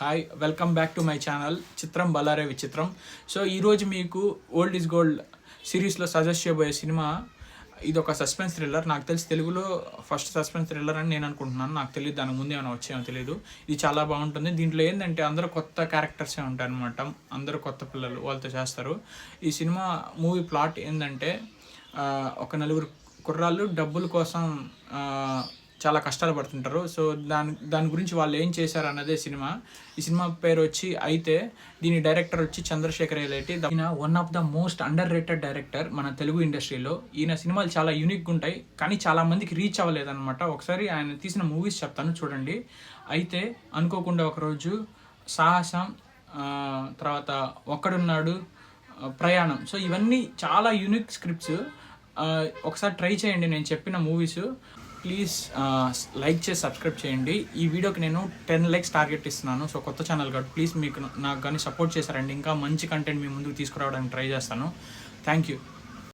Hi welcome back to my channel చిత్రం బల్లారే విచిత్రం. So ఈరోజు మీకు ఓల్డ్ ఈజ్ గోల్డ్ సిరీస్లో సజెస్ట్ చేయబోయే సినిమా ఇది ఒక సస్పెన్స్ థ్రిల్లర్. నాకు తెలిసి తెలుగులో ఫస్ట్ సస్పెన్స్ థ్రిల్లర్ అని నేను అనుకుంటున్నాను. నాకు తెలియదు దానికి ముందు ఏమైనా వచ్చాయో తెలియదు. ఇది చాలా బాగుంటుంది. దీంట్లో ఏంటంటే అందరూ కొత్త క్యారెక్టర్సే ఉంటాయి అనమాట. అందరూ కొత్త పిల్లలు వాళ్ళతో చేస్తారు. ఈ సినిమా మూవీ ప్లాట్ ఏంటంటే ఒక నలుగురు కుర్రాళ్ళు డబ్బుల కోసం చాలా కష్టాలు పడుతుంటారు. సో దాని గురించి వాళ్ళు ఏం చేశారు అన్నదే సినిమా. ఈ సినిమా పేరు వచ్చి అయితే. దీని డైరెక్టర్ వచ్చి చంద్రశేఖర్ ఎలేటి. ఈయన one of the most under rated director మన తెలుగు ఇండస్ట్రీలో. ఈయన సినిమాలు చాలా యూనిక్గా ఉంటాయి, కానీ చాలా మందికి రీచ్ అవ్వలేదన్నమాట. ఒకసారి ఆయన తీసిన మూవీస్ చెప్తాను చూడండి. అయితే, అనుకోకుండా ఒకరోజు, సాహసం, తర్వాత ఒక్కడున్నాడు, ప్రయాణం. సో ఇవన్నీ చాలా యూనిక్ స్క్రిప్ట్స్. ఒకసారి ట్రై చేయండి నేను చెప్పిన మూవీస్. ప్లీజ్ లైక్ చేసి సబ్స్క్రైబ్ చేయండి. ఈ వీడియోకి నేను 10 likes టార్గెట్ ఇస్తున్నాను. సో కొత్త ఛానల్ కాబట్టి ప్లీజ్ మీకు నాకు కానీ సపోర్ట్ చేశారండి. ఇంకా మంచి కంటెంట్ మీ ముందుకు తీసుకురావడానికి ట్రై చేస్తాను. Thank you.